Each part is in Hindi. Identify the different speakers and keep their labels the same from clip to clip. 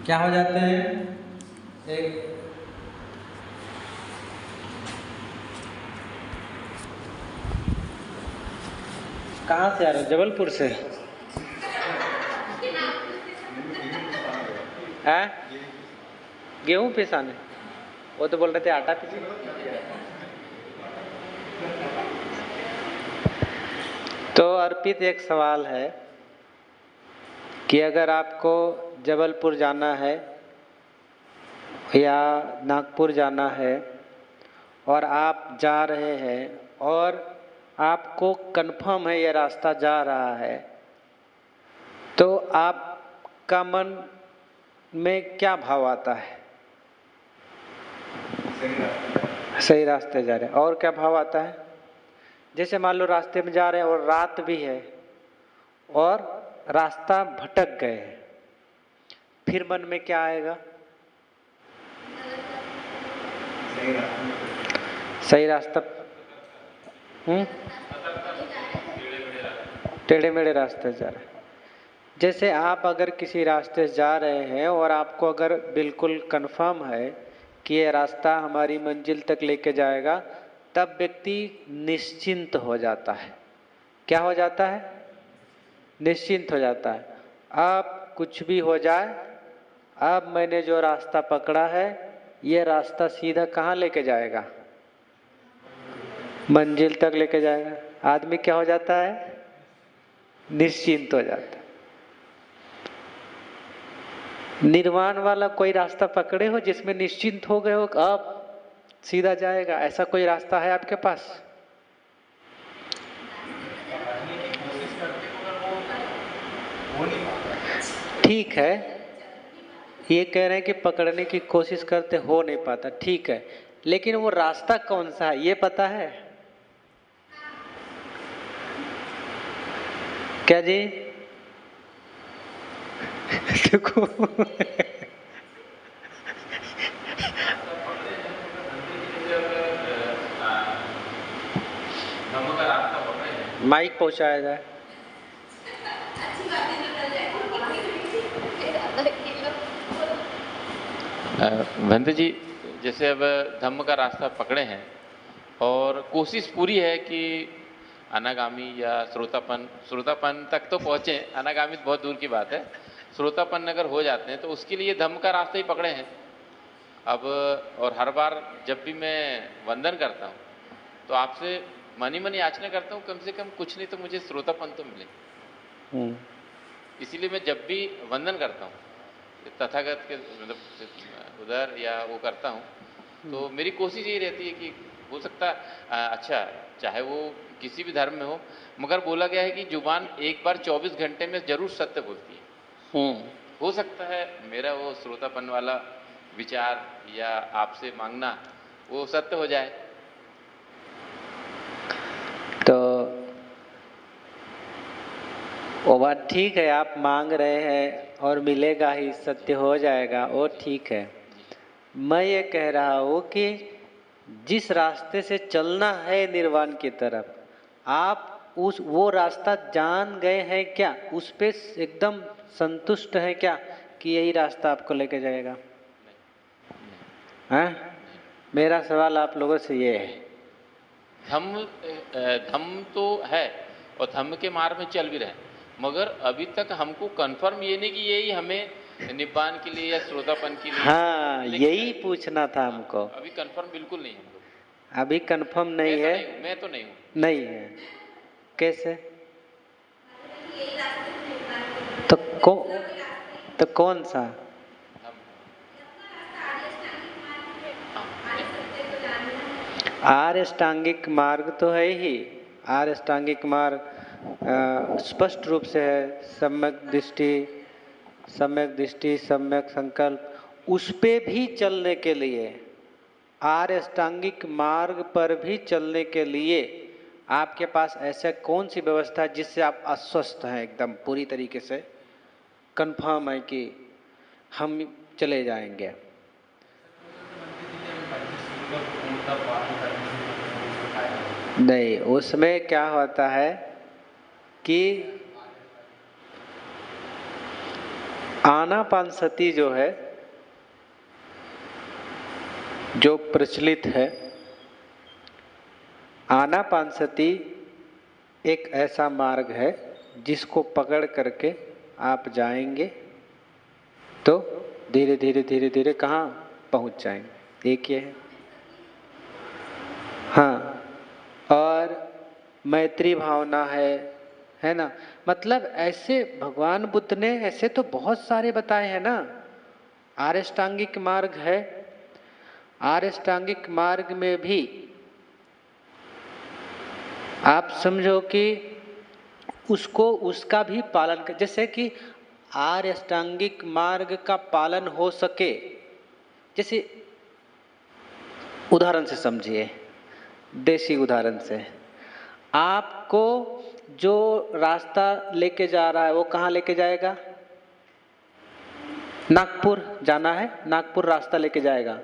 Speaker 1: क्या हो जाते हैं? एक कहाँ से आ रहे हो? जबलपुर से? है गेहूं पिसाने? वो तो बोल रहे थे आटा पिसाने। तो अर्पित, एक सवाल है कि अगर आपको जबलपुर जाना है या नागपुर जाना है और आप जा रहे हैं और आपको कंफर्म है ये रास्ता जा रहा है, तो आपका मन में क्या भाव आता है? सही रास्ते जा रहे हैं। और क्या भाव आता है? जैसे मान लो रास्ते में जा रहे हैं और रात भी है और रास्ता भटक गए, फिर मन में क्या आएगा? सही रास्ता। टेढ़े मेढ़े रास्ते जा रहे हैं। जैसे आप अगर किसी रास्ते से जा रहे हैं और आपको अगर बिल्कुल कंफर्म है कि ये रास्ता हमारी मंजिल तक लेके जाएगा, तब व्यक्ति निश्चिंत हो जाता है। क्या हो जाता है? निश्चिंत हो जाता है। अब कुछ भी हो जाए, अब मैंने जो रास्ता पकड़ा है ये रास्ता सीधा कहाँ लेके जाएगा? मंजिल तक लेके जाएगा। आदमी क्या हो जाता है? निश्चिंत हो जाता है। निर्वाण वाला कोई रास्ता पकड़े हो जिसमें निश्चिंत हो गए हो अब सीधा जाएगा, ऐसा कोई रास्ता है आपके पास? ठीक है, ये कह रहे हैं कि पकड़ने की कोशिश करते हो नहीं पाता, ठीक है, लेकिन वो रास्ता कौन सा है ये पता है क्या जी? देखो माइक पहुंचाया जाए।
Speaker 2: भंत जी, जैसे अब धम्म का रास्ता पकड़े हैं और कोशिश पूरी है कि अनागामी या श्रोतापन तक तो पहुँचे, अनागामी तो बहुत दूर की बात है, श्रोतापन अगर हो जाते हैं तो उसके लिए धम्म का रास्ता ही पकड़े हैं। अब और हर बार जब भी मैं वंदन करता हूँ तो आपसे मन ही मन याचना करता हूँ, कम से कम कुछ नहीं तो मुझे श्रोतापन तो मिले। इसीलिए मैं जब भी वंदन करता हूँ तथागत के मतलब उधर या वो करता हूँ, तो मेरी कोशिश यही रहती है कि हो सकता अच्छा चाहे वो किसी भी धर्म में हो, मगर बोला गया है कि जुबान एक बार 24 घंटे में जरूर सत्य बोलती है। हो सकता है मेरा वो श्रोतापन वाला विचार या आपसे मांगना वो सत्य हो जाए।
Speaker 1: तो वो बात ठीक है, आप मांग रहे हैं और मिलेगा ही, सत्य हो जाएगा, वो ठीक है। मैं ये कह रहा हूँ कि जिस रास्ते से चलना है निर्वाण की तरफ, आप वो रास्ता जान गए हैं क्या? उस पे एकदम संतुष्ट है क्या कि यही रास्ता आपको लेके जाएगा? हैं? मेरा सवाल आप लोगों से ये है।
Speaker 2: धम्म तो है और धम्म के मार्ग में चल भी रहे, मगर अभी तक हमको कंफर्म ये नहीं कि यही हमें निब्बान के लिए या श्रोतापन के लिए।
Speaker 1: हाँ, यही पूछना था हमको।
Speaker 2: अभी कंफर्म बिल्कुल नहीं हम लोग।
Speaker 1: अभी कंफर्म नहीं है?
Speaker 2: मैं तो नहीं हूँ।
Speaker 1: नहीं है? कैसे? तो कौन सा? आर्य अष्टांगिक मार्ग तो है ही। आर्य अष्टांगिक मार्ग स्पष्ट रूप से है, सम्यक दृष्टि, सम्यक संकल्प, उस पे भी चलने के लिए, आर्य अष्टांगिक मार्ग पर भी चलने के लिए आपके पास ऐसा कौन सी व्यवस्था है जिससे आप आश्वस्त हैं, एकदम पूरी तरीके से कंफर्म है कि हम चले जाएंगे? नहीं, उसमें क्या होता है कि आनापानसती जो है, जो प्रचलित है, आनापानसती एक ऐसा मार्ग है जिसको पकड़ करके आप जाएंगे तो धीरे धीरे धीरे धीरे कहाँ पहुंच जाएंगे। एक ये है। हाँ, और मैत्री भावना है ना। मतलब ऐसे भगवान बुद्ध ने ऐसे तो बहुत सारे बताए हैं ना। आर्यष्टांगिक मार्ग है, आर्यष्टांगिक मार्ग में भी आप समझो कि उसको उसका भी पालन कर, जैसे कि आर्यष्टांगिक मार्ग का पालन हो सके। जैसे उदाहरण से समझिए, देसी उदाहरण से, आपको जो रास्ता लेके जा रहा है वो कहाँ लेके जाएगा? नागपुर जाना है, नागपुर रास्ता लेके जाएगा,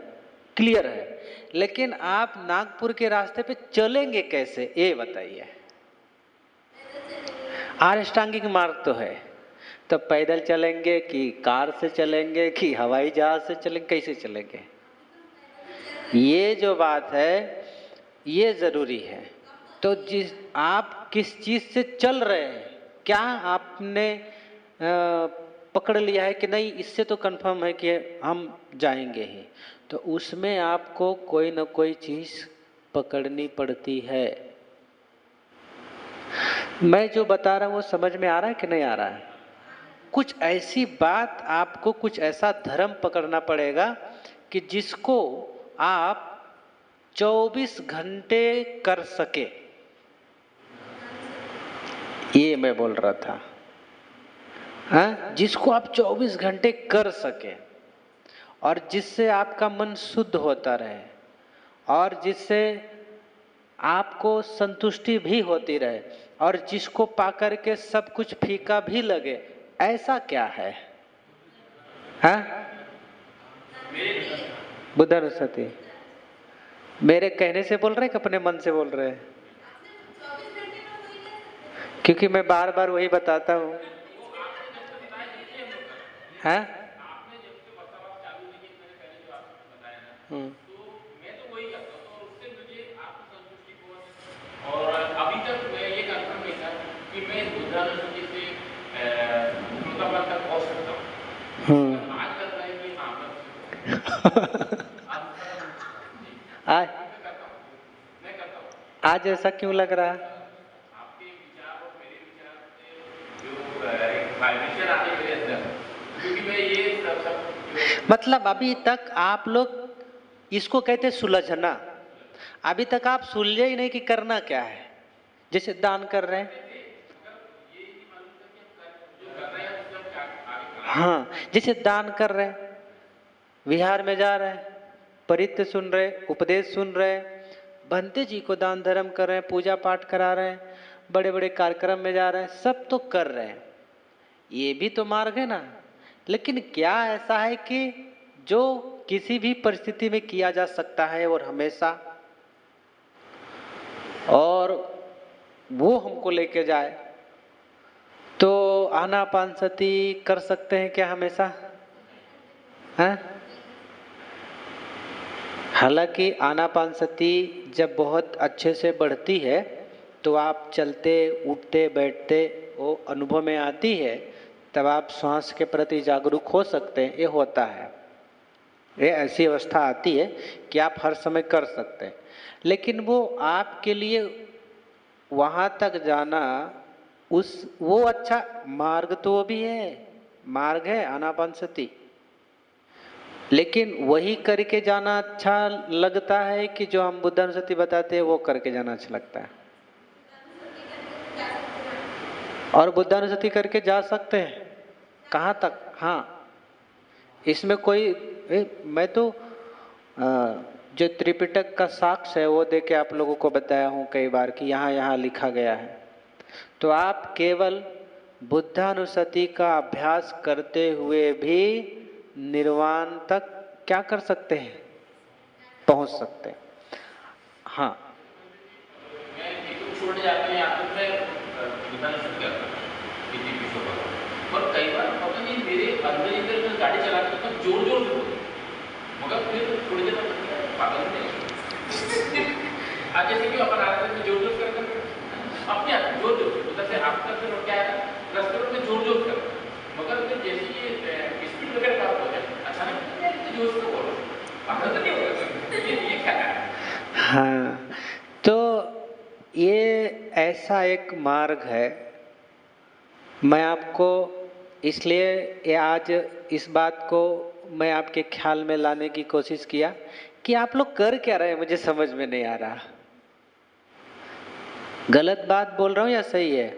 Speaker 1: क्लियर है। लेकिन आप नागपुर के रास्ते पे चलेंगे कैसे, ये बताइए। आर्यष्टांगिक मार्ग तो है, तो पैदल चलेंगे कि कार से चलेंगे कि हवाई जहाज से चलेंगे, कैसे चलेंगे? ये जो बात है ये जरूरी है। तो जिस आप किस चीज से चल रहे हैं, क्या आपने पकड़ लिया है कि नहीं इससे तो कंफर्म है कि हम जाएंगे ही, तो उसमें आपको कोई ना कोई चीज पकड़नी पड़ती है। मैं जो बता रहा हूं वो समझ में आ रहा है कि नहीं आ रहा है? कुछ ऐसी बात, आपको कुछ ऐसा धर्म पकड़ना पड़ेगा कि जिसको आप 24 घंटे कर सके। ये मैं बोल रहा था, हाँ, जिसको आप 24 घंटे कर सके और जिससे आपका मन शुद्ध होता रहे और जिससे आपको संतुष्टि भी होती रहे और जिसको पाकर के सब कुछ फीका भी लगे, ऐसा क्या है? हाँ, बुद्धानुस्मृति मेरे कहने से बोल रहे हैं कि अपने मन से बोल रहे हैं? क्योंकि मैं बार बार वही बताता हूँ। हाँ,
Speaker 2: और अभी तक मैं ये कंफर्म नहीं था कि मैं बुद्धानुस्मृति से श्रोतापन तक पहुंच सकता हूँ। आज लग रहा है कि हाँ
Speaker 1: आज
Speaker 2: मैं करता हूँ।
Speaker 1: आज ऐसा क्यों लग रहा है?
Speaker 2: आपके विचार और मेरे विचार से जो एक वाइब्रेशन आती है मेरे अंदर, क्योंकि मैं ये सब
Speaker 1: मतलब अभी तक आप लोग इसको कहते सुलझना, अभी तक आप सुलझे ही नहीं कि करना क्या है। जैसे दान कर रहे हैं, हाँ, जैसे दान कर रहे हैं, विहार में जा रहे हैं, परित्य सुन रहे, उपदेश सुन रहे, भंते जी को दान धर्म कर रहे हैं, पूजा पाठ करा रहे हैं, बड़े बड़े कार्यक्रम में जा रहे हैं, सब तो कर रहे हैं, ये भी तो मार्ग है ना। लेकिन क्या ऐसा है कि जो किसी भी परिस्थिति में किया जा सकता है और हमेशा, और वो हमको लेके जाए? तो आनापानसती कर सकते हैं क्या हमेशा? हैं? हालांकि आनापानसती जब बहुत अच्छे से बढ़ती है तो आप चलते उठते बैठते वो अनुभव में आती है, तब आप श्वास के प्रति जागरूक हो सकते हैं। ये होता है, ये ऐसी अवस्था आती है कि आप हर समय कर सकते हैं। लेकिन वो आपके लिए वहाँ तक जाना, वो अच्छा मार्ग तो वो भी है, मार्ग है आनापानसती, लेकिन वही करके जाना अच्छा लगता है कि जो हम बुद्धानुस्मृति बताते हैं वो करके जाना अच्छा लगता है? और बुद्धानुस्मृति करके जा सकते हैं कहाँ तक? हाँ, इसमें कोई मैं तो जो त्रिपिटक का साक्ष्य है वो दे के आप लोगों को बताया हूँ कई बार कि यहाँ यहाँ लिखा गया है। तो आप केवल बुद्धानुस्मृति का अभ्यास करते हुए भी निर्वाण तक क्या कर सकते हैं? पहुंच सकते हैं। हाँ,
Speaker 2: और कई बार पता नहीं मेरे अंदर इधर मैं गाड़ी चलाते तो जोर जोर से बोलते, मगर फिर थोड़ी देर बाद पागल नहीं आज जैसे कि अपन आ रहे थे जोर जोर कर अपने आप जोर जोर उधर से आपका फिर क्या है रास्ते में जोर जोर कर, मगर फिर जैसे ये स्पीड वगैरह पास हो जाए अचानक जोर से बोलो पागल तो नहीं होगा, ये क्या है।
Speaker 1: हाँ, तो ये ऐसा एक मार्ग है। मैं आपको इसलिए ये आज इस बात को मैं आपके ख्याल में लाने की कोशिश किया कि आप लोग कर क्या रहे हैं, मुझे समझ में नहीं आ रहा। गलत बात बोल रहा हूँ या सही है?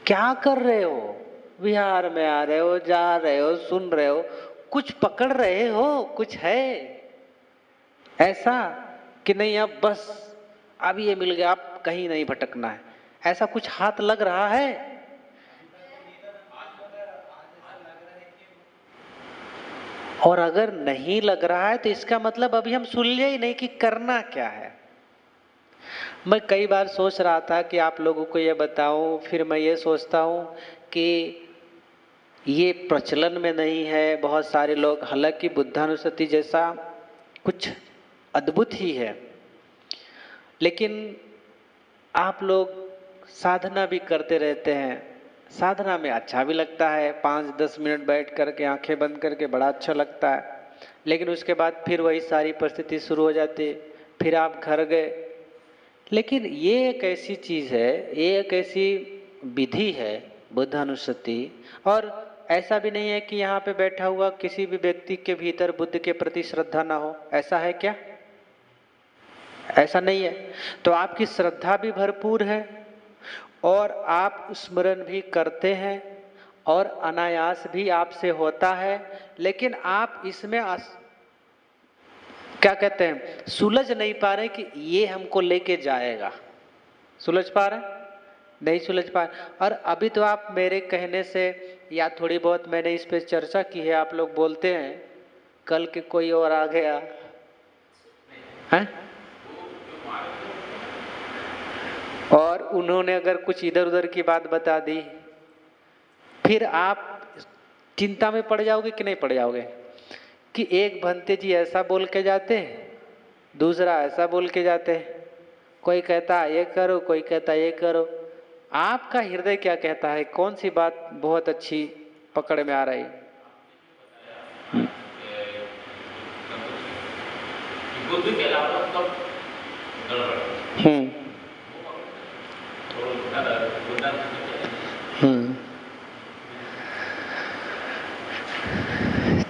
Speaker 1: क्या कर रहे हो? विहार में आ रहे हो, जा रहे हो, सुन रहे हो, कुछ पकड़ रहे हो? कुछ है ऐसा कि नहीं अब बस अब ये मिल गया, अब कहीं नहीं भटकना है, ऐसा कुछ हाथ लग रहा है? और अगर नहीं लग रहा है तो इसका मतलब अभी हम सुलझे ही नहीं कि करना क्या है। मैं कई बार सोच रहा था कि आप लोगों को ये बताऊं, फिर मैं ये सोचता हूं कि ये प्रचलन में नहीं है। बहुत सारे लोग, हालांकि बुद्धानुस्मृति जैसा कुछ अद्भुत ही है, लेकिन आप लोग साधना भी करते रहते हैं। साधना में अच्छा भी लगता है, 5-10 मिनट बैठ करके आंखें बंद करके बड़ा अच्छा लगता है, लेकिन उसके बाद फिर वही सारी परिस्थिति शुरू हो जाती, फिर आप घर गए। लेकिन ये एक ऐसी चीज है, ये एक ऐसी विधि है बुद्धानुस्मृति, और ऐसा भी नहीं है कि यहाँ पे बैठा हुआ किसी भी व्यक्ति के भीतर बुद्ध के प्रति श्रद्धा ना हो। ऐसा है क्या? ऐसा नहीं है। तो आपकी श्रद्धा भी भरपूर है और आप स्मरण भी करते हैं और अनायास भी आपसे होता है, लेकिन आप इसमें क्या कहते हैं, सुलझ नहीं पा रहे कि ये हमको लेके जाएगा। सुलझ पा रहे? नहीं सुलझ पा रहे। और अभी तो आप मेरे कहने से या थोड़ी बहुत मैंने इस पे चर्चा की है, आप लोग बोलते हैं कल के कोई और आ गया है और उन्होंने अगर कुछ इधर उधर की बात बता दी, फिर आप चिंता में पड़ जाओगे कि नहीं पड़ जाओगे कि एक भंते जी ऐसा बोल के जाते, दूसरा ऐसा बोल के जाते, कोई कहता है ये करो, कोई कहता है ये करो। आपका हृदय क्या कहता है? कौन सी बात बहुत अच्छी पकड़ में आ रही?
Speaker 2: बुद्ध के अलावा सब गड़बड़।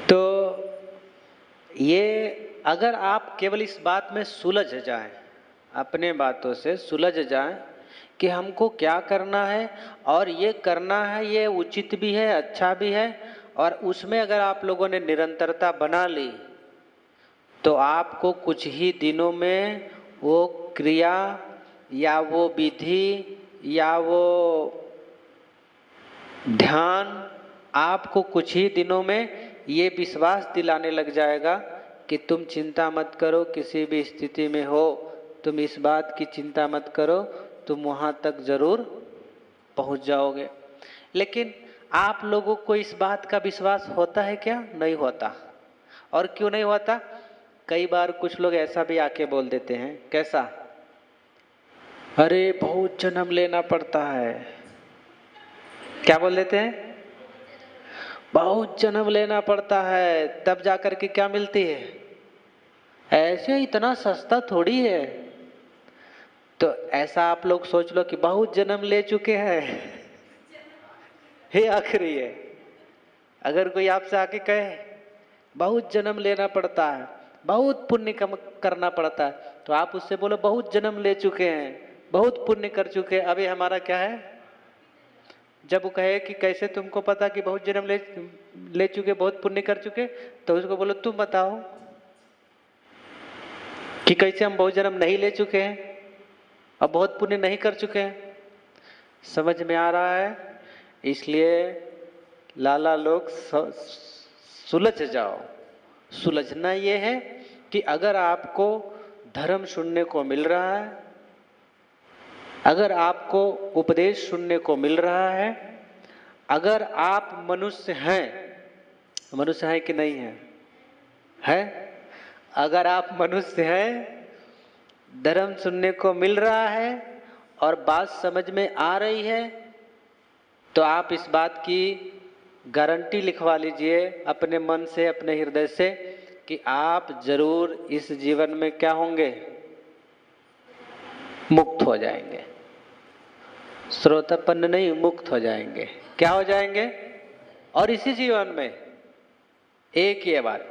Speaker 1: तो ये अगर आप केवल इस बात में सुलझ जाएं, अपने बातों से सुलझ जाएं कि हमको क्या करना है और ये करना है, ये उचित भी है, अच्छा भी है, और उसमें अगर आप लोगों ने निरंतरता बना ली तो आपको कुछ ही दिनों में वो क्रिया या वो विधि या वो ध्यान आपको कुछ ही दिनों में ये विश्वास दिलाने लग जाएगा कि तुम चिंता मत करो, किसी भी स्थिति में हो तुम इस बात की चिंता मत करो, तुम वहाँ तक जरूर पहुँच जाओगे। लेकिन आप लोगों को इस बात का विश्वास होता है क्या? नहीं होता। और क्यों नहीं होता? कई बार कुछ लोग ऐसा भी आके बोल देते हैं, कैसा? अरे बहुत जन्म लेना पड़ता है। क्या बोल देते हैं? बहुत जन्म लेना पड़ता है तब जाकर के क्या मिलती है। ऐसे इतना सस्ता थोड़ी है। तो ऐसा आप लोग सोच लो कि बहुत जन्म ले चुके हैं हे आखिरी है। अगर कोई आपसे आके कहे बहुत जन्म लेना पड़ता है, बहुत पुण्य करना पड़ता है, तो आप उससे बोलो बहुत जन्म ले चुके हैं, बहुत पुण्य कर चुके हैं। अभी हमारा क्या है? जब वो कहे कि कैसे तुमको पता कि बहुत जन्म ले चुके, बहुत पुण्य कर चुके, तो उसको बोलो तुम बताओ कि कैसे हम बहुत जन्म नहीं ले चुके हैं और बहुत पुण्य नहीं कर चुके हैं। समझ में आ रहा है? इसलिए लाला लोग सुलझ जाओ। सुलझना ये है कि अगर आपको धर्म सुनने को मिल रहा है, अगर आपको उपदेश सुनने को मिल रहा है, अगर आप मनुष्य हैं कि नहीं हैं? है? अगर आप मनुष्य हैं, धर्म सुनने को मिल रहा है और बात समझ में आ रही है, तो आप इस बात की गारंटी लिखवा लीजिए अपने मन से, अपने हृदय से, कि आप जरूर इस जीवन में क्या होंगे? मुक्त हो जाएंगे। श्रोतापन्न नहीं, मुक्त हो जाएंगे। क्या हो जाएंगे? और इसी जीवन में। एक ही है बात।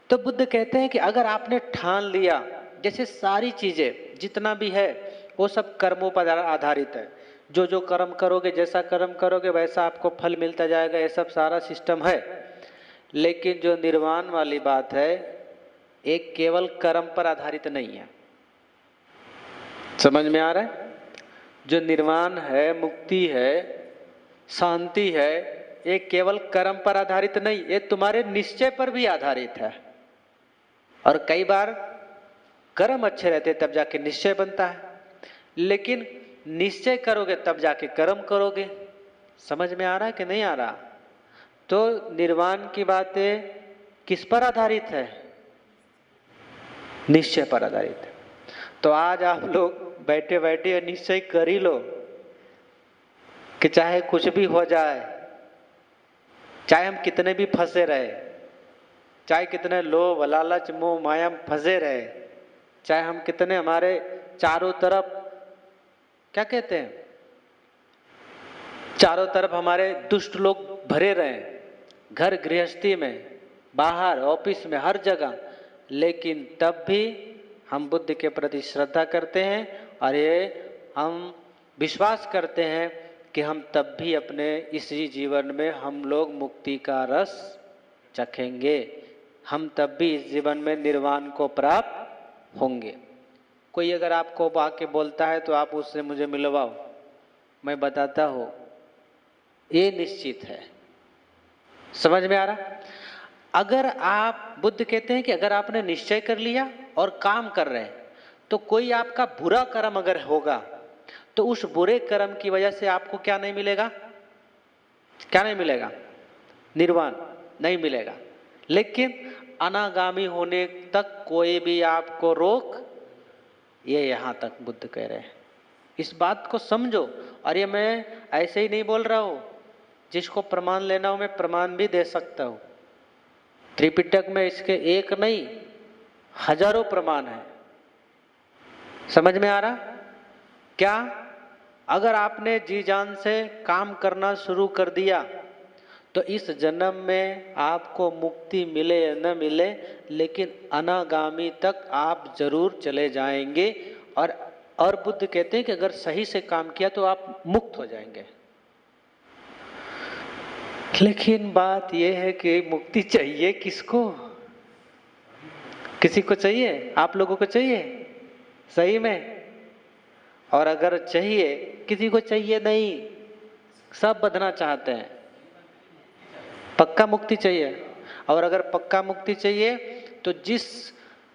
Speaker 1: तो बुद्ध कहते हैं कि अगर आपने ठान लिया, जैसे सारी चीजें जितना भी है वो सब कर्मों पर आधारित है, जो जो कर्म करोगे, जैसा कर्म करोगे वैसा आपको फल मिलता जाएगा, ये सब सारा सिस्टम है। लेकिन जो निर्वाण वाली बात है, एक केवल कर्म पर आधारित नहीं है। समझ में आ रहा है? जो निर्वाण है, मुक्ति है, शांति है, ये केवल कर्म पर आधारित नहीं, ये तुम्हारे निश्चय पर भी आधारित है। और कई बार कर्म अच्छे रहते तब जाके निश्चय बनता है, लेकिन निश्चय करोगे तब जाके कर्म करोगे। समझ में आ रहा है कि नहीं आ रहा? तो निर्वाण की बातें किस पर आधारित है? निश्चय पर आधारित है। तो आज आप लोग बैठे बैठे निश्चय कर ही लो कि चाहे कुछ भी हो जाए, चाहे हम कितने भी फंसे रहे, चाहे कितने लोभ लालच मोह माया में फंसे रहे, चाहे हम कितने हमारे चारों तरफ क्या कहते हैं, चारों तरफ हमारे दुष्ट लोग भरे रहे, घर गृहस्थी में, बाहर ऑफिस में, हर जगह, लेकिन तब भी हम बुद्ध के प्रति श्रद्धा करते हैं और ये हम विश्वास करते हैं कि हम तब भी अपने इसी जीवन में हम लोग मुक्ति का रस चखेंगे, हम तब भी इस जीवन में निर्वाण को प्राप्त होंगे। कोई अगर आपको आके बोलता है तो आप उससे मुझे मिलवाओ, मैं बताता हूँ, ये निश्चित है। समझ में आ रहा? अगर आप, बुद्ध कहते हैं कि अगर आपने निश्चय कर लिया और काम कर रहे हैं, तो कोई आपका बुरा कर्म अगर होगा तो उस बुरे कर्म की वजह से आपको क्या नहीं मिलेगा? क्या नहीं मिलेगा? निर्वाण नहीं मिलेगा। लेकिन अनागामी होने तक कोई भी आपको रोक, ये यहां तक बुद्ध कह रहे हैं। इस बात को समझो। और ये मैं ऐसे ही नहीं बोल रहा हूं, जिसको प्रमाण लेना हो मैं प्रमाण भी दे सकता हूं। त्रिपिटक में इसके एक नहीं हजारों प्रमाण है। समझ में आ रहा? क्या? अगर आपने जी जान से काम करना शुरू कर दिया तो इस जन्म में आपको मुक्ति मिले या न मिले, लेकिन अनागामी तक आप जरूर चले जाएंगे। और बुद्ध कहते हैं कि अगर सही से काम किया तो आप मुक्त हो जाएंगे। लेकिन बात यह है कि मुक्ति चाहिए किसको? किसी को चाहिए? आप लोगों को चाहिए सही में? और अगर चाहिए, किसी को चाहिए नहीं, सब बंधना चाहते हैं। पक्का मुक्ति चाहिए। और अगर पक्का मुक्ति चाहिए तो जिस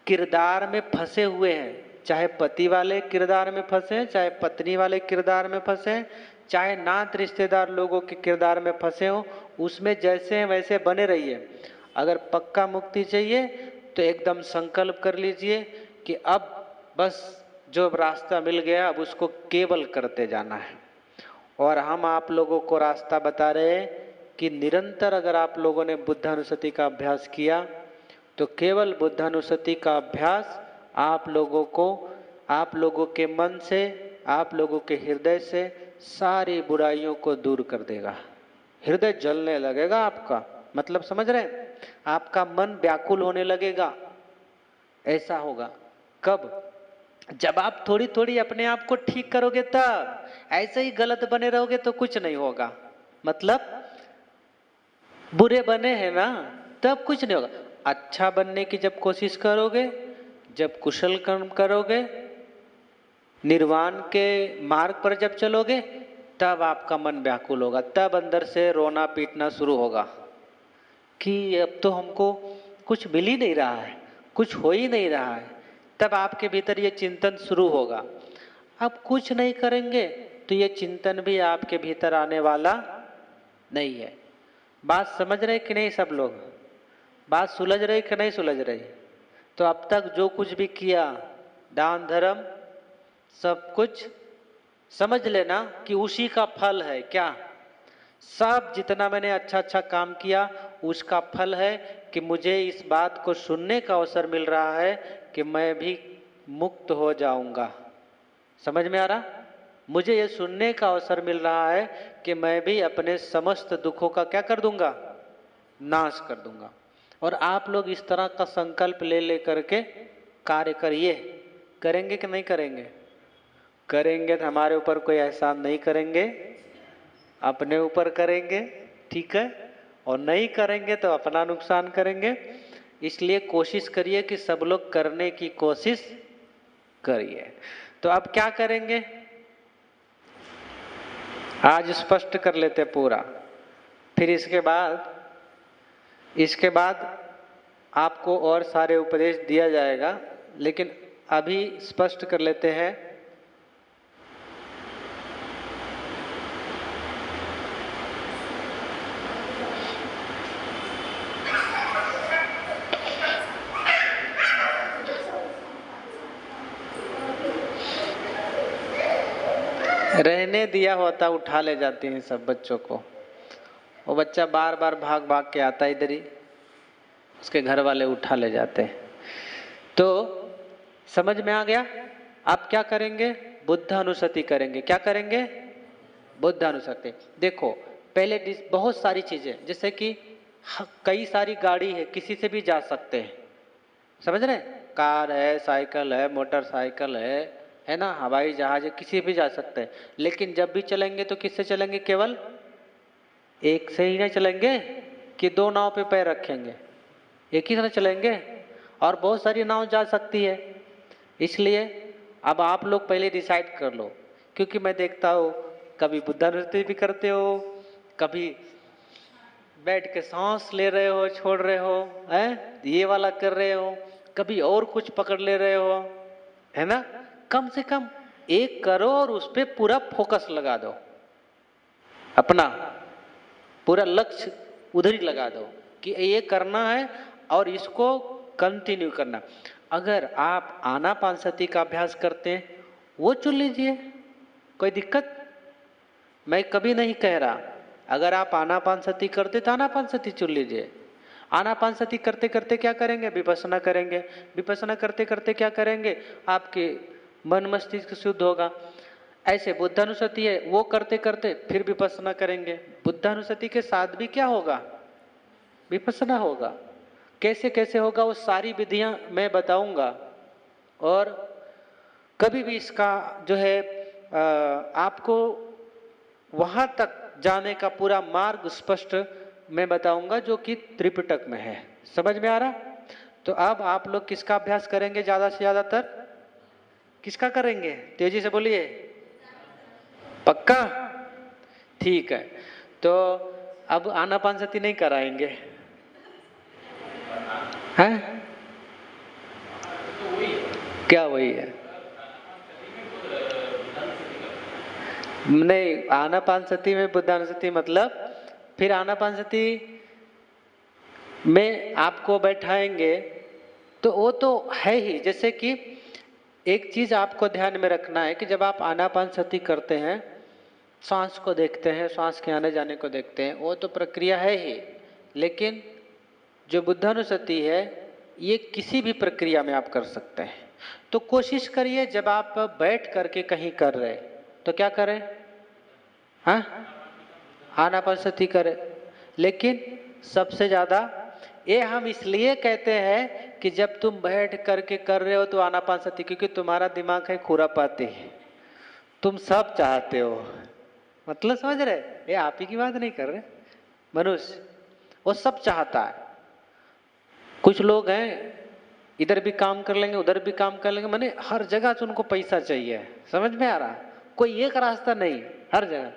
Speaker 1: किरदार में फंसे हुए हैं, चाहे पति वाले किरदार में फंसे, चाहे पत्नी वाले किरदार में फंसे, चाहे नात रिश्तेदार लोगों के किरदार में फंसे हो, उसमें जैसे हैं वैसे बने रहिए। अगर पक्का मुक्ति चाहिए तो एकदम संकल्प कर लीजिए कि अब बस जो रास्ता मिल गया अब उसको केवल करते जाना है। और हम आप लोगों को रास्ता बता रहे हैं कि निरंतर अगर आप लोगों ने बुद्धानुस्मृति का अभ्यास किया तो केवल बुद्धानुस्मृति का अभ्यास आप लोगों को, आप लोगों के मन से, आप लोगों के हृदय से सारी बुराइयों को दूर कर देगा। हृदय जलने लगेगा आपका, मतलब समझ रहे हैं? आपका मन व्याकुल होने लगेगा। ऐसा होगा कब? जब आप थोड़ी थोड़ी अपने आप को ठीक करोगे तब। ऐसे ही गलत बने रहोगे तो कुछ नहीं होगा। मतलब बुरे बने हैं ना, तब कुछ नहीं होगा। अच्छा बनने की जब कोशिश करोगे, जब कुशल कर्म करोगे, निर्वाण के मार्ग पर जब चलोगे, तब आपका मन व्याकुल होगा। तब अंदर से रोना पीटना शुरू होगा कि अब तो हमको कुछ मिल ही नहीं रहा है, कुछ हो ही नहीं रहा है। तब आपके भीतर ये चिंतन शुरू होगा। अब कुछ नहीं करेंगे तो ये चिंतन भी आपके भीतर आने वाला नहीं है। बात समझ रहे कि नहीं सब लोग? बात सुलझ रही कि नहीं सुलझ रही? तो अब तक जो कुछ भी किया, दान धर्म सब कुछ समझ लेना कि उसी का फल है। क्या? सब जितना मैंने अच्छा अच्छा काम किया उसका फल है कि मुझे इस बात को सुनने का अवसर मिल रहा है कि मैं भी मुक्त हो जाऊंगा। समझ में आ रहा? मुझे ये सुनने का अवसर मिल रहा है कि मैं भी अपने समस्त दुखों का क्या कर दूंगा? नाश कर दूंगा। और आप लोग इस तरह का संकल्प ले ले करके कार्य करिए। करेंगे कि नहीं करेंगे? करेंगे तो हमारे ऊपर कोई एहसान नहीं करेंगे, अपने ऊपर करेंगे, ठीक है? और नहीं करेंगे तो अपना नुकसान करेंगे। इसलिए कोशिश करिए कि सब लोग करने की कोशिश करिए। तो अब क्या करेंगे आज स्पष्ट कर लेते पूरा, फिर इसके बाद आपको और सारे उपदेश दिया जाएगा, लेकिन अभी स्पष्ट कर लेते हैं। रहने दिया होता उठा ले जाते हैं सब बच्चों को। वो बच्चा बार बार भाग भाग के आता इधर ही, उसके घर वाले उठा ले जाते हैं। तो समझ में आ गया? आप क्या करेंगे? बुद्धानुसति करेंगे। क्या करेंगे? बुद्धानुसति। देखो पहले बहुत सारी चीजें, जैसे कि कई सारी गाड़ी है, किसी से भी जा सकते हैं। समझ रहे? कार है, साइकिल है, मोटरसाइकिल है ना, हवाई जहाज है, किसी भी जा सकते हैं। लेकिन जब भी चलेंगे तो किससे चलेंगे? केवल एक से ही नहीं चलेंगे कि दो नाव पे पैर रखेंगे, एक ही तरह चलेंगे। और बहुत सारी नाव जा सकती है। इसलिए अब आप लोग पहले डिसाइड कर लो, क्योंकि मैं देखता हूँ कभी बुद्धानुसति भी करते हो, कभी बैठ के सांस ले रहे हो, छोड़ रहे हो, हैं ये वाला कर रहे हो, कभी और कुछ पकड़ ले रहे हो, है ना? कम से कम एक करो और उस पर पूरा फोकस लगा दो, अपना पूरा लक्ष्य उधर ही लगा दो कि ये करना है और इसको कंटिन्यू करना। अगर आप आनापानसति का अभ्यास करते हैं वो चुन लीजिए, कोई दिक्कत मैं कभी नहीं कह रहा। अगर आप आनापानसति करते तो आनापानसति चुन लीजिए। आनापानसति करते करते क्या करेंगे? विपස්සना करेंगे। विपස්සना करते करते क्या करेंगे? आपके मन मस्तिष्क शुद्ध होगा। ऐसे बुद्धानुसति है, वो करते करते फिर विपස්සना करेंगे। बुद्धानुसति के साथ भी क्या होगा? विपස්සना होगा। कैसे कैसे होगा वो सारी विधियां मैं बताऊंगा। और कभी भी इसका जो है आपको वहां तक जाने का पूरा मार्ग स्पष्ट मैं बताऊंगा, जो कि त्रिपिटक में है। समझ में आ रहा? तो अब आप लोग किसका अभ्यास करेंगे? ज्यादा से ज्यादातर किसका करेंगे? तेजी से बोलिए। पक्का? ठीक है। तो अब आनापानसति नहीं कराएंगे, हैं? क्या वही है? नहीं, आनापानसति में बुद्धानुसति मतलब फिर आनापानसति में आपको बैठाएंगे तो वो तो है ही। जैसे कि एक चीज आपको ध्यान में रखना है कि जब आप आनापानसति करते हैं, सांस को देखते हैं, सांस के आने जाने को देखते हैं, वो तो प्रक्रिया है ही। लेकिन जो बुद्धानुसति है ये किसी भी प्रक्रिया में आप कर सकते हैं। तो कोशिश करिए जब आप बैठ करके कहीं कर रहे तो क्या करें? हाँ, आनापानसति करें। लेकिन सबसे ज्यादा ये हम इसलिए कहते हैं कि जब तुम बैठ करके कर रहे हो तो आनापानसति, क्योंकि तुम्हारा दिमाग है खुरापाती, तुम सब चाहते हो। मतलब समझ रहे? ये आप ही की बात नहीं कर रहे, मनुष्य वो सब चाहता है। कुछ लोग हैं इधर भी काम कर लेंगे, उधर भी काम कर लेंगे, माने हर जगह से उनको पैसा चाहिए। समझ में आ रहा? कोई एक रास्ता नहीं, हर जगह।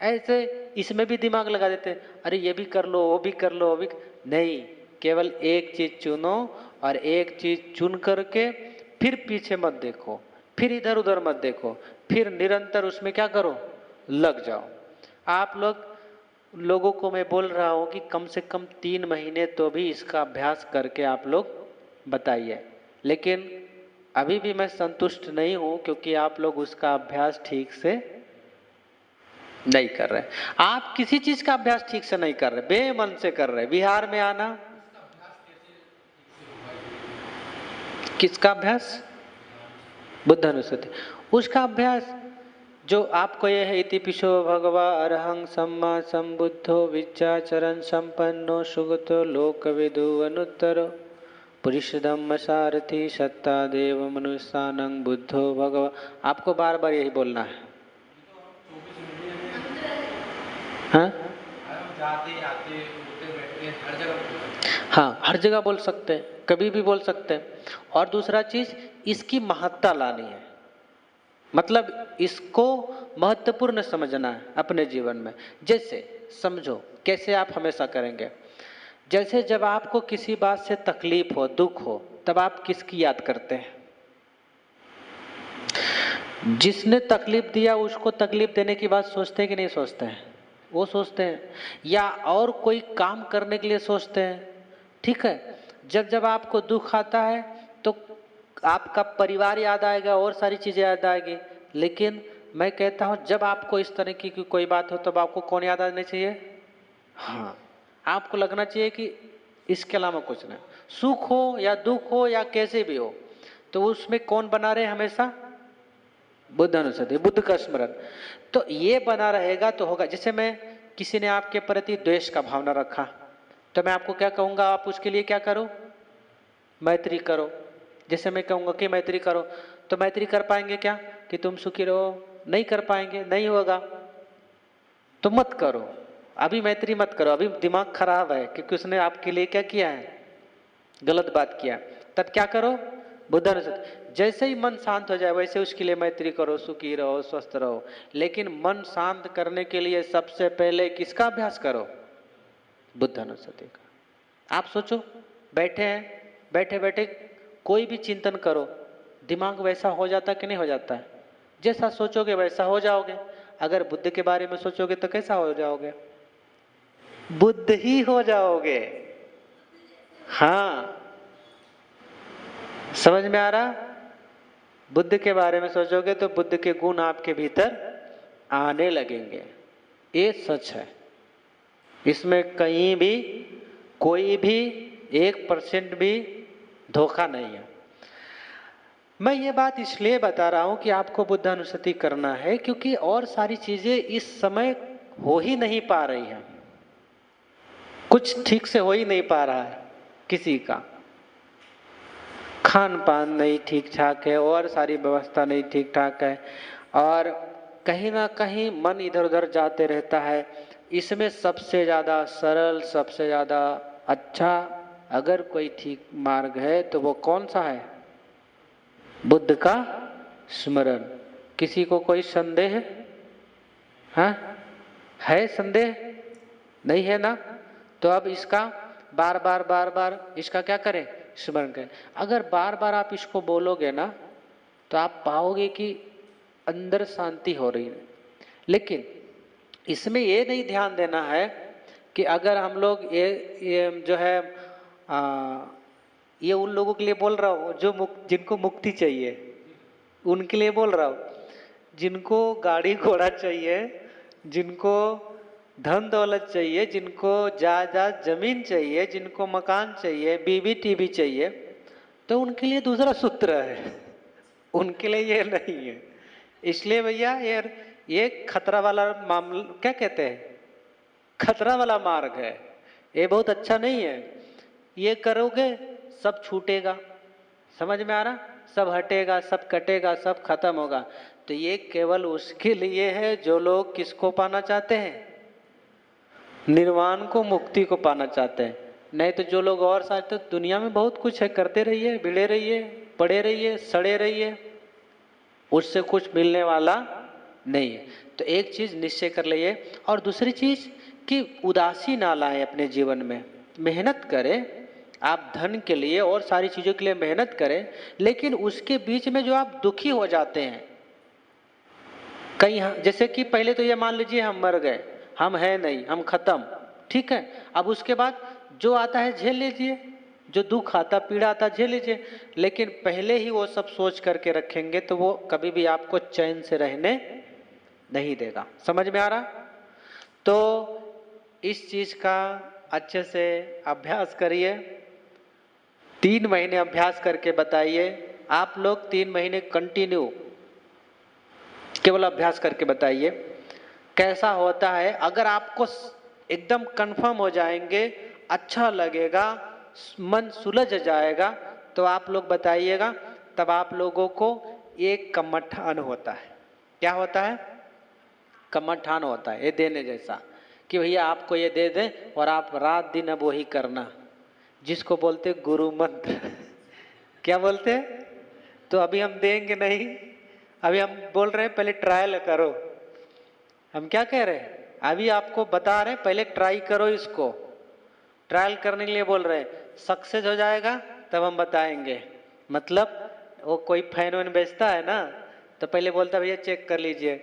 Speaker 1: ऐसे इसमें भी दिमाग लगा देते हैं, अरे ये भी कर लो, वो भी कर लो, वो भी नहीं। केवल एक चीज चुनो और एक चीज चुन करके फिर पीछे मत देखो, फिर इधर उधर मत देखो, फिर निरंतर उसमें क्या करो? लग जाओ। आप लोग लोगों को मैं बोल रहा हूँ कि कम से कम 3 महीने तो भी इसका अभ्यास करके आप लोग बताइए। लेकिन अभी भी मैं संतुष्ट नहीं हूँ क्योंकि आप लोग उसका अभ्यास ठीक से नहीं कर रहे। आप किसी चीज का अभ्यास ठीक से नहीं कर रहे, बेमन से कर रहे। बिहार में आना, किसका अभ्यास? बुद्ध अनुस्मृति। उसका अभ्यास जो आपको ये है, इति पिशो भगवा अरहं सम्मा संबुद्धो विद्याचरण संपन्नो सुगतो लोकविदु अनुत्तरो पुरुष धम्म सारथी सत्ता देव मनुष्यानं बुद्धो भगवा। आपको बार बार यही बोलना है। हाँ
Speaker 3: जाते आते उठते बैठते हर जगह।
Speaker 1: हाँ, हर जगह बोल सकते हैं, कभी भी बोल सकते हैं। और दूसरा चीज, इसकी महत्ता लानी है, मतलब इसको महत्वपूर्ण समझना है अपने जीवन में। जैसे समझो कैसे आप हमेशा करेंगे, जैसे जब आपको किसी बात से तकलीफ हो, दुख हो, तब आप किसकी याद करते हैं? जिसने तकलीफ दिया उसको तकलीफ देने की बात सोचते हैं कि नहीं सोचते हैं? वो सोचते हैं। या और कोई काम करने के लिए सोचते हैं। ठीक है, जब जब आपको दुख आता है तो आपका परिवार याद आएगा और सारी चीजें याद आएगी। लेकिन मैं कहता हूं जब आपको इस तरह की कोई बात हो तब आपको कौन याद आना चाहिए? हाँ, आपको लगना चाहिए कि इसके अलावा कुछ नहीं। सुख हो या दुख हो या कैसे भी हो, तो उसमें कौन बना रहे हमेशा? बुद्ध अनुस्मृति, बुद्ध का स्मरण। तो ये बना रहेगा तो होगा। जैसे मैं, किसी ने आपके प्रति द्वेष का भावना रखा, तो मैं आपको क्या कहूंगा? आप उसके लिए क्या करो? मैत्री करो। जैसे मैं कहूंगा कि मैत्री करो, तो मैत्री कर पाएंगे क्या कि तुम सुखी रहो? नहीं कर पाएंगे, नहीं होगा। तो मत करो, अभी मैत्री मत करो। अभी दिमाग खराब है क्योंकि उसने आपके लिए क्या किया है? गलत बात किया। तब क्या करो? बुद्ध अनुस्मृति। जैसे ही मन शांत हो जाए वैसे उसके लिए मैत्री करो, सुखी रहो, स्वस्थ रहो। लेकिन मन शांत करने के लिए सबसे पहले किसका अभ्यास करो? बुद्ध अनुस्मृति का। आप सोचो, बैठे हैं, बैठे बैठे कोई भी चिंतन करो, दिमाग वैसा हो जाता कि नहीं हो जाता है? जैसा सोचोगे वैसा हो जाओगे। अगर बुद्ध के बारे में सोचोगे तो कैसा हो जाओगे? बुद्ध ही हो जाओगे। हाँ, समझ में आ रहा? बुद्ध के बारे में सोचोगे तो बुद्ध के गुण आपके भीतर आने लगेंगे। ये सच है, इसमें कहीं भी कोई भी 1% भी धोखा नहीं है। मैं ये बात इसलिए बता रहा हूं कि आपको बुद्ध अनुस्मृति करना है क्योंकि और सारी चीजें इस समय हो ही नहीं पा रही हैं। कुछ ठीक से हो ही नहीं पा रहा है किसी का। खान पान नहीं ठीक ठाक है और सारी व्यवस्था नहीं ठीक ठाक है, और कहीं ना कहीं मन इधर उधर जाते रहता है। इसमें सबसे ज़्यादा सरल, सबसे ज़्यादा अच्छा अगर कोई ठीक मार्ग है तो वो कौन सा है? बुद्ध का स्मरण। किसी को कोई संदेह है? हाँ, है संदेह? नहीं है ना? तो अब इसका बार बार इसका क्या करें? स्मरण करें। अगर बार बार आप इसको बोलोगे ना तो आप पाओगे कि अंदर शांति हो रही है। लेकिन इसमें ये नहीं ध्यान देना है कि अगर हम लोग ये जो है ये उन लोगों के लिए बोल रहा हूँ जो जिनको मुक्ति चाहिए, उनके लिए बोल रहा हूँ। जिनको गाड़ी घोड़ा चाहिए, जिनको धन दौलत चाहिए, जिनको जायदाद जमीन चाहिए, जिनको मकान चाहिए, बीवी टीवी चाहिए, तो उनके लिए दूसरा सूत्र है, उनके लिए ये नहीं है। इसलिए भैया ये खतरा वाला मामला, क्या कहते हैं, खतरा वाला मार्ग है। ये बहुत अच्छा नहीं है। ये करोगे सब छूटेगा। समझ में आ रहा? सब हटेगा, सब कटेगा, सब खत्म होगा। तो ये केवल उसके लिए है जो लोग किसको पाना चाहते हैं? निर्वाण को, मुक्ति को पाना चाहते हैं। नहीं तो जो लोग और साथ, तो दुनिया में बहुत कुछ है, करते रहिए, भिड़े रहिए, पड़े रहिए, सड़े रहिए, उससे कुछ मिलने वाला नहीं है। तो एक चीज निश्चय कर लिए। और दूसरी चीज कि उदासी ना लाएं अपने जीवन में। मेहनत करें, आप धन के लिए और सारी चीजों के लिए मेहनत करें, लेकिन उसके बीच में जो आप दुखी हो जाते हैं कहीं, जैसे कि पहले तो ये मान लीजिए हम मर गए, हम है नहीं, हम खत्म, ठीक है। अब उसके बाद जो आता है झेल लीजिए, जो दुख आता पीड़ा आता झेल लीजिए, लेकिन पहले ही वो सब सोच करके रखेंगे तो वो कभी भी आपको चैन से रहने नहीं देगा। समझ में आ रहा? तो इस चीज का अच्छे से अभ्यास करिए, 3 महीने अभ्यास करके बताइए। आप लोग 3 महीने कंटिन्यू केवल अभ्यास करके बताइए कैसा होता है। अगर आपको एकदम कंफर्म हो जाएंगे, अच्छा लगेगा, मन सुलझ जाएगा, तो आप लोग बताइएगा। तब आप लोगों को एक कमठान होता है। क्या होता है? कमठान होता है, ये देने जैसा, कि भैया आपको ये दे दें और आप रात दिन अब वही करना, जिसको बोलते गुरु मंत्र। क्या बोलते हैं? तो अभी हम देंगे नहीं, अभी हम बोल रहे हैं पहले ट्रायल करो। हम क्या कह रहे हैं? अभी आपको बता रहे हैं पहले ट्राई करो, इसको ट्रायल करने के लिए बोल रहे हैं। सक्सेस हो जाएगा तब हम बताएंगे। मतलब वो कोई फैन वैन बेचता है ना, तो पहले बोलता है भैया चेक कर लीजिए।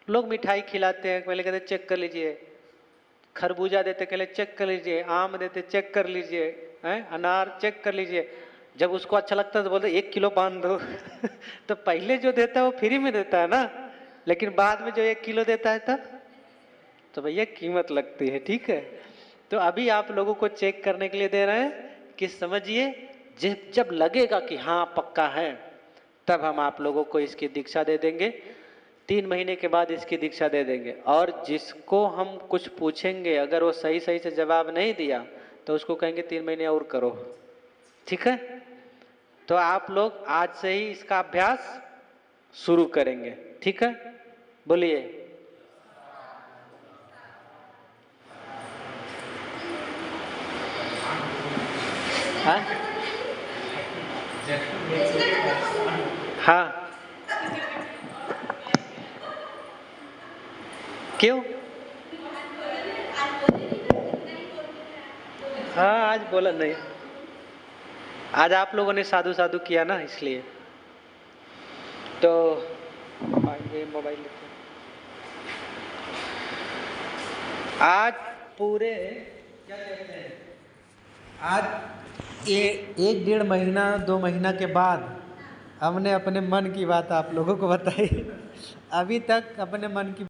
Speaker 1: लोग मिठाई खिलाते हैं, पहले कहते चेक कर लीजिए, खरबूजा देते कहले चेक कर लीजिए, आम देते चेक कर लीजिए, अनार चेक कर लीजिए। जब उसको अच्छा लगता है तो बोलते 1 किलो बांध दो। तो पहले जो देता है वो फ्री में देता है ना, लेकिन बाद में जो 1 किलो देता है तब तो भैया कीमत लगती है, ठीक है। तो अभी आप लोगों को चेक करने के लिए दे रहे हैं कि समझिए, जब लगेगा कि हाँ पक्का है, तब हम आप लोगों को इसकी दीक्षा दे देंगे। 3 महीने के बाद इसकी दीक्षा दे देंगे। और जिसको हम कुछ पूछेंगे, अगर वो सही सही से जवाब नहीं दिया तो उसको कहेंगे 3 महीने और करो, ठीक है। तो आप लोग आज से ही इसका अभ्यास शुरू करेंगे, ठीक है। बोलिए। हाँ हाँ, क्यों? हाँ आज बोला नहीं, आज आप लोगों ने साधु साधु किया ना, इसलिए। तो ये मोबाइल लेते हैं। आज पूरे क्या कहते हैं, आज ये 1-1.5 महीना 2 महीना के बाद हमने अपने मन की बात आप लोगों को बताई। अभी तक अपने मन की